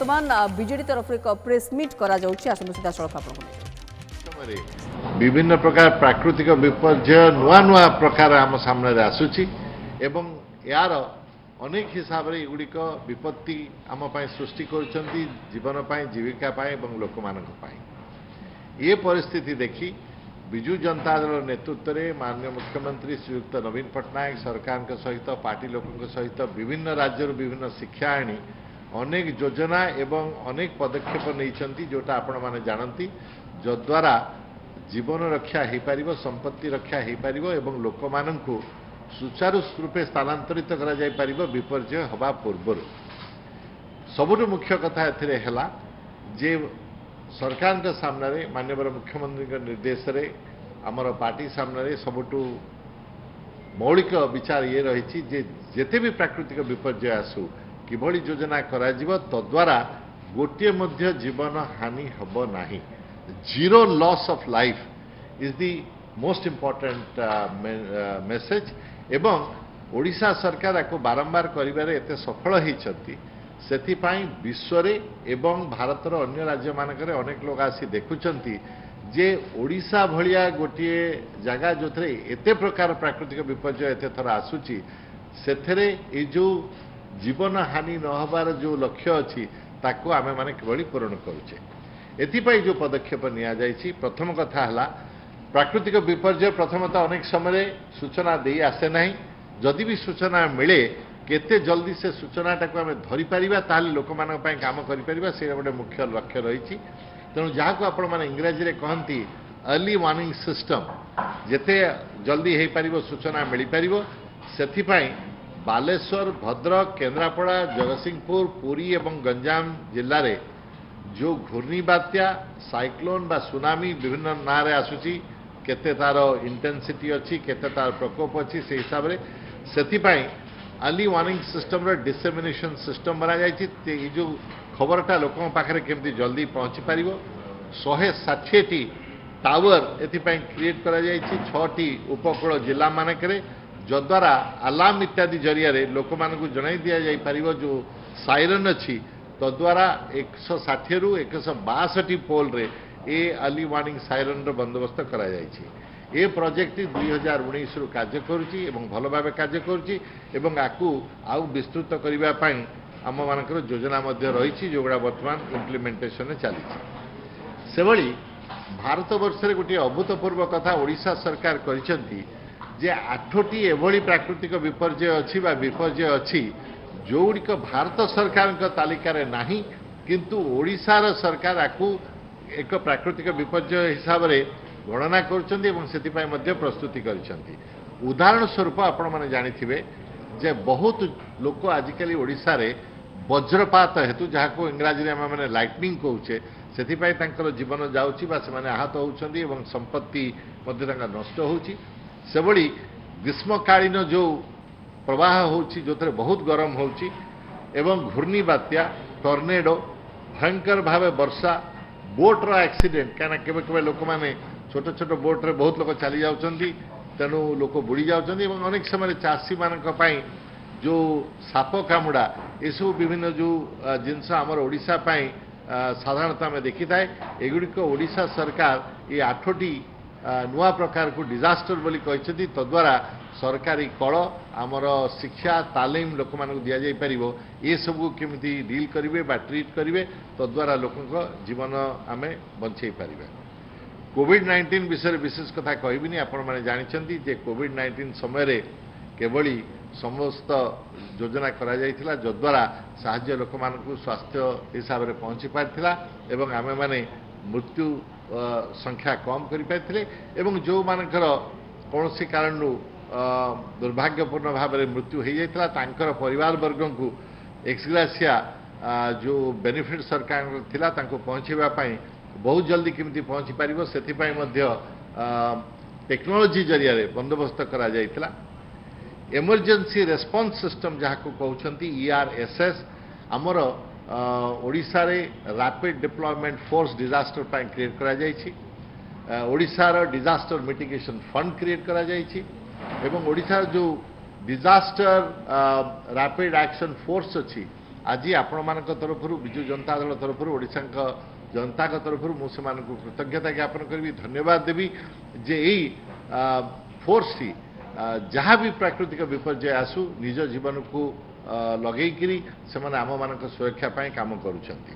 बर्तमान बीजेडी तरफ एक प्रेस मीट करा जाउछि आसनु सीधा सड़क आपन विभिन्न प्रकार प्राकृतिक विपर्यय नुआ नुआ प्रकार आम सामने आसुची एवं यार अनेक हिसाब से एगुड़िक विपत्ति आम सृष्टि करछंती जीवन पाई जीविका पाई एवं लोक मानक पाई ये परिस्थिति देखी विजु जनता दल नेतृत्व में माननीय मुख्यमंत्री श्रीयुक्त नवीन पट्टनायक सरकार सहित पार्टी लोकों सहित विभिन्न राज्य विभिन्न शिक्षा आनी अनेक योजना एवं अनेक पदक्षेप नहीं जोटा आपण माने जानती जद्वारा जीवन रक्षा हो पार संपत्ति रक्षा हो पार एवं लोक मानू सुचारू रूपे स्थानांतरित करा जाय पारिबो विपर्यय हवा पूर्व सबुठ मुख्य कथा एथिरे जे सरकार के सामने माननीय मुख्यमंत्री निर्देश रे आमर पार्टी सामने सबुठ मौलिक विचार ये रही जेते भी प्राकृतिक विपर्यय आसू किभली योजना करा जिवो तद्वारा गोटे मध्य जीवन हानि हब नाही zero loss of life is the most important message एवं ओडिशा सरकार आपको बारंबार करिबारे एते सफल होती सेथिपाई विश्व एवं भारतर अन्य राज्य मानकरे अनेक लोग आसी देखुचंती जे ओडिशा भलिया गोटे जगह जो थे एते प्रकार प्राकृतिक विपर्यय एते थर आसुची सेथरे ए जो जीवन हानि न हबार जो लक्ष्य अच्छी ताको आमे माने किभली पूरण करूचे एथिपाई जो पदक्षेप निया जायछि प्रथम कथा हला प्राकृतिक विपर्यय प्रथमतः अनेक समय सूचना दे आसे नहीं जदि भी सूचना मिले केते जल्दी से सूचना टाक आम धरी पारिबा ताले लोक मानक पय काम करि परिबा से गोटे मुख्य लक्ष्य रही तेणु जहाँ को आपण माने इंग्राजी रे कहंती अर्ली वार्निंग सिस्टम जेते जल्दी हो पारिबो सूचना मिल पारिबो सेथिपाई बालेश्वर भद्रक केन्द्रापड़ा जगतसिंहपुर पुरी एवं गंजाम जिल्ला रे जो घूर्णी बात्या साइक्लोन बा सुनामी विभिन्न ना रे आसुची केते तार इंटेंसिटी अच्छी केते तार प्रकोप अच्छी से हिसाब से सेथिपाई अर्ली वार्निंग सिस्टम रो डिसेमिनेशन सिस्टम बना जायछि ये जो खबरटा लोकों पाखरे केमती जल्दी पहुंची पारिबो 160 टावर एथिपाई क्रिएट करा जायछि 6टी उपकूल जिला मानकरे जद्वारा अलार्म इत्यादि जरिया लोक मानकु जणाई दिया जाय पारिबो जो साइरन अच्छी तद्वारा 160 रु 162 पोल रे ए अर्ली वार्निंग साइरन रो बंदोबस्त करा जायछि ए प्रोजेक्ट 2019 रु कार्य करुची एवं भल भाव कार्य करुची एवं आकु आउ विस्तृत करिबा पई आम मानकर योजना मध्य रही जोगुड़ा बर्तमान इम्प्लीमेंटेशन चली से भली भारत वर्ष रे गोटे अभूतपूर्व कथा ओडिशा सरकार करिसेंती जे 8टी एभली प्राकृतिक विपर्यय अच्छी बा विपर्यय अच्छी जोगुड़िक भारत सरकार तालिकार नाही किंतु ओडिशार सरकार आकु एक प्राकृतिक विपर्यय हिसाब से गणना कर प्रस्तुति करिसेंती उदाहरण स्वरूप आपण माने जानिथिबे जे बहुत लोक आजिकली ओडिशा रे वज्रपात हेतु जहाँ इंग्राजी में मैंने लाइटनिंग कहूचे से जीवन जाऊँगी आहत होती एवं संपत्ति नष्ट होची से भली ग्रीष्मकालीन जो प्रवाह होची जो थे बहुत गरम होची एवं घूर्णी बात्या टर्नेडो भयंकर भाव वर्षा बोट्र एक्सीडेंट कहीं केवे केवे लोक मैंने छोट छोट बोट्रे बहुत लोग चली जाउछंती तेणु लोक बुड़ी जाउछंती एवं अनेक समय चाषी मानक पई जो साप कामुड़ा ये विभिन्न जो जिनस आमर ओडिशा पई साधारणतः आम देखी थाए एगुड़िक ओडिशा सरकार ये 8टी नुआ प्रकार को डिजास्टर बोली कहते तद्वारा सरकारी कल आमर शिक्षा तालीम लोक मानक दि जाई परिबो ये सबको केमिति डील करिवे बा ट्रीट करिवे तद्वारा लोकक जीवन आमे बंचई पारिबा कोविड-19 विषय विशेष कथा कहबिनी आपण माने जानिछंती जे कोविड-19 समय रे केवली समस्त योजना करा जाइथिला जद्वारा साहाय्य लोक मानकु स्वास्थ्य हिसाब रे पहुंची पारथिला एवं आमे माने मृत्यु संख्या कम करि पारथिले एवं जो मानकर कोनोसी कारण दुर्भाग्यपूर्ण भाव में मृत्यु हो जाता तांकर परिवार वर्ग को एक्सग्रेसिया जो बेनिफिट सरकार थिला तांको पहुंचेबा पई बहुत जल्दी केमती पहुंची पारिबो सेथिपाई मध्य टेक्नोलोजी जरिया रे बंदोबस्त करा जाइथिला इमरजेंसी रेस्पॉन्स सिस्टम जहाँ को कहते ERSS आमर ओडिशा रे रैपिड डिप्लॉयमेंट फोर्स डिजास्टर पर क्रिएट करा जाइछि ओडिशार डिजास्टर मिटिगेशन फंड क्रिएट करा जाइछि एवं ओडिशार जो डिजास्टर रैपिड एक्शन फोर्स अच्छी आज आपण मानक तरफरु विजु जनता दल तरफरु ओडिशा जनता तरफरु मु सेमानकु कृतज्ञता ज्ञापन करी धन्यवाद देवी जे यही फोर्स टी जहाँ भी प्राकृतिक विपर्यय आसू निज जीवन को लगेकरी से आम मान सुरक्षा पाई काम करुछंती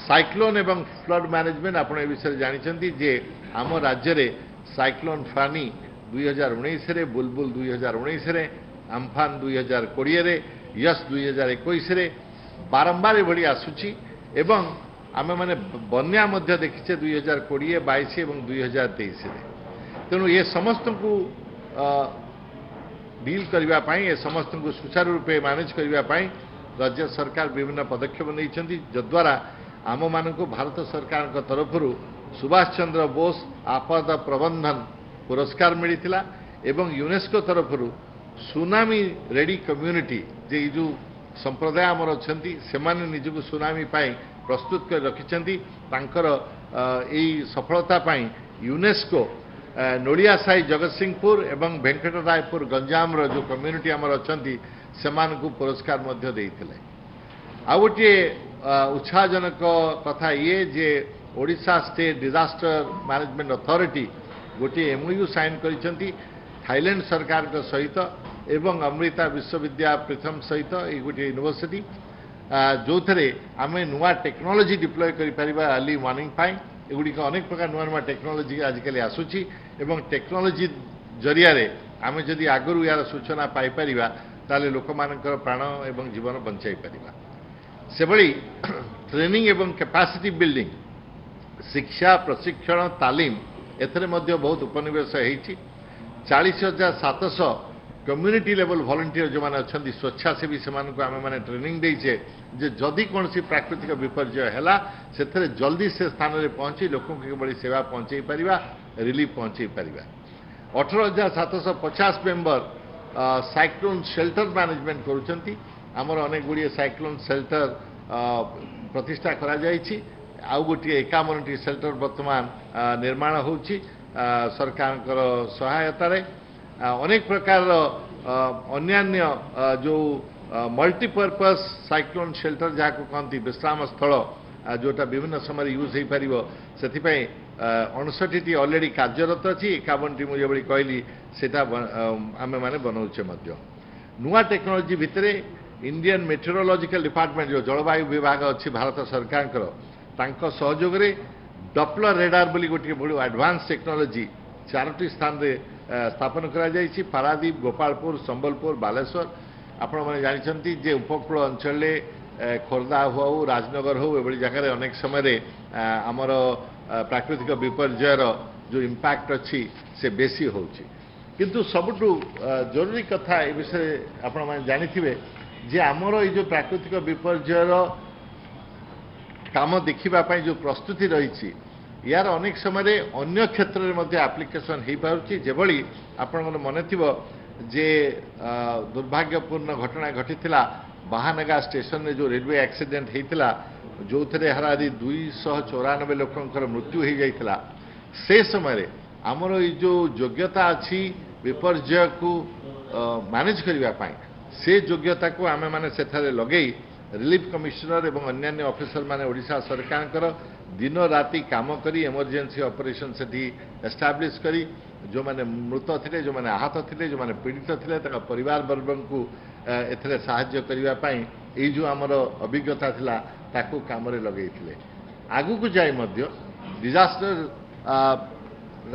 साइक्लोन एवं फ्लड मैनेजमेंट आपण ए विषय जानते जे आम राज्य रे साइक्लोन फानी 2019 रे बुलबुल 2019 रे अम्फान 2020 रे यश 2021 रे बारंबार एभली आसुची एवं आमे माने बन्या मध्य देखिचे 2020 22 एवं 2023 रे तेणु ये समस्त को डील करबा पाई ए समस्त को सुचारू रूपे मैनेज करबा पाई राज्य सरकार विभिन्न पदक्षेप नहीं जद्वारा आम मान भारत सरकार तरफरु सुभाष चंद्र बोस आपदा प्रबंधन पुरस्कार मिलता एवं यूनेस्को तरफरु सुनामी रेडी कम्युनिटी जे जो संप्रदाय आमर अच्छा से निजक सुनामी पाई प्रस्तुत कर रखिंट सफलता पाई यूनेस्को नोड़िया साई जगतसिंहपुर एवं वेंकटरायपुर गंजाम जो कम्युनिटी आमर अच्छा से पुरस्कार देते आ गोटे उत्साहजनक कथा ये जे Odisha state disaster management authority गोटे एमओयू साइन करिसेंती थाईलैंड सरकार के सहित एवं अमृता विश्वविद्यालय प्रथम सहित ये गोटे यूनिवर्सिटी जो थे आम नुआ टेक्नोलोजी डिप्लॉय करिपारिबा अर्ली वार्निंग पाई एगुड़िक अनेक प्रकार नुआ नुआ टेक्नोलोजी आजिकल आसूची एवं टेक्नोलोजी जरिया आम जदि आगु यार सूचना पाइपर ताले लोक मानकर प्राण एवं जीवन बंचाई पारिबा से भली ट्रेनिंग एवं कैपेसिटी बिल्डिंग शिक्षा प्रशिक्षण तालीम एथरे मध्य बहुत उपनिवेश होती 40,700 कम्युनिटी लेवल वॉलंटियर जो मैंने अच्छा स्वेच्छासेवी से आम मैंने ट्रेनिंग देचे जे जदि कौन सी प्राकृतिक विपर्यय है से जल्दी से स्थान में पहुंची लोकों की बड़ी सेवा पहुंचे पारिबा रिलीफ पहुंचे पारिबा 18,750 मेंबर साइक्लोन शेल्टर मैनेजमेंट करुछंती आमर अनेक गुड़िए साइक्लोन शेल्टर प्रतिष्ठा करा जायछि आउ गोटे 51टी शेल्टर वर्तमान निर्माण होछि सरकार सहायता अनेक प्रकार अन्यान्य जो मल्टीपर्पज साइक्लोन शेल्टर जहाँ को कहती विश्राम स्थल जोटा विभिन्न समय यूज हो पार से 59टी अलरेडी कार्यरत अच्छी 51टी मुझे कहली से आम मैंने बनाऊे नुआ टेक्नोलोजी भितर इंडियन मेट्रोलॉजिकल डिपार्टमेंट जो जलवायु विभाग अच्छी भारत सरकार सहयोग में डपलर रेडार बोली गोटे बड़ी एडवांस टेक्नोलोजी 4टी स्थान रे स्थापन करा जायछि पारादीप गोपालपुर संबलपुर बालेश्वर आपण माने जानछंती जे उपकूल अंचल खोर्धा हो राजनगर हो एभली जगह अनेक समय आमर प्राकृतिक विपर्ययर जो इम्पैक्ट अच्छी से बेसी होछि किंतु सबुठु जरूरी कथा ए विषय आपण माने जानिथिबे जे आमर ये जो प्राकृतिक विपर्ययर काम देखिबा पाई जो प्रस्तुति रही यार अनेक समय अन्य क्षेत्र में एप्लिकेशन हो पारुछि जेभली आपन मन थिबो जे दुर्भाग्यपूर्ण घटना घटीथिला बाहानगा स्टेशन में जो रेलवे एक्सीडेंट होता जो थे हाराहारी 294 लोकंकर मृत्यु हो जाइथिला से समय आमर ये जो योग्यता अच्छी विपर्यय को मैनेज करबा पाई से योग्यता को आमे माने सेठारे लगेई रिलीफ कमिश्नर एवं अन्यान्य ऑफिसर माने ओडिशा सरकार दिन राति काम करी इमरजेंसी ऑपरेशन से एस्टाब्लिश करी जो माने मृत थे जो माने आहत थे जो माने पीड़ित थे परिवार वर्ग को एथरे साहाय्य करबा पाई ए जो आमर अभिज्ञता थिला ताकू काम रे लगेइथिले आगु को जाई मध्य disaster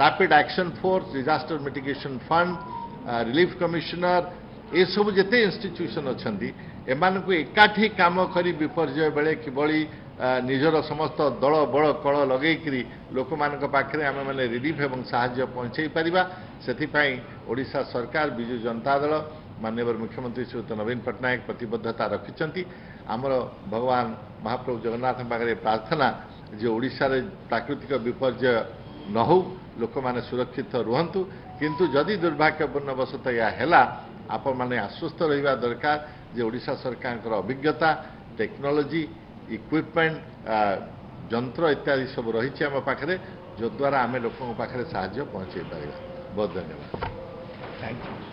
rapid action force disaster mitigation fund relief commissioner ये सब जिते इंस्टीट्यूशन अच्छा एमान को एकाठी काम करी विपर्यय बेले किभली निजर समस्त दल बड़ कल लगेकरी लोक मानक पाखरे आमे माने रिलीफ एवं साहाय्य पहुंचाई पारिबा सेथिपाई ओडिशा सरकार बिजु जनता दल माननीय मुख्यमंत्री श्रीयुत नवीन पट्टनायक प्रतिबद्धता रखिंट आमर भगवान महाप्रभु जगन्नाथ पाखे प्रार्थना जे ओडिशा रे प्राकृतिक विपर्यय न हो लोक माने सुरक्षित रुहंतु किंतु जदि दुर्भाग्यपूर्ण वशतः या हैला आपण माने आश्वस्त रहिबा दरकार जे ओडिशा सरकार अभिज्ञता टेक्नोलोजी इक्विपमेंट जंत्र इत्यादि सब रही आम पाखे जो द्वारा आम लोक पाखे साहाय्य पहुँचे पार बहुत धन्यवाद थैंक यू।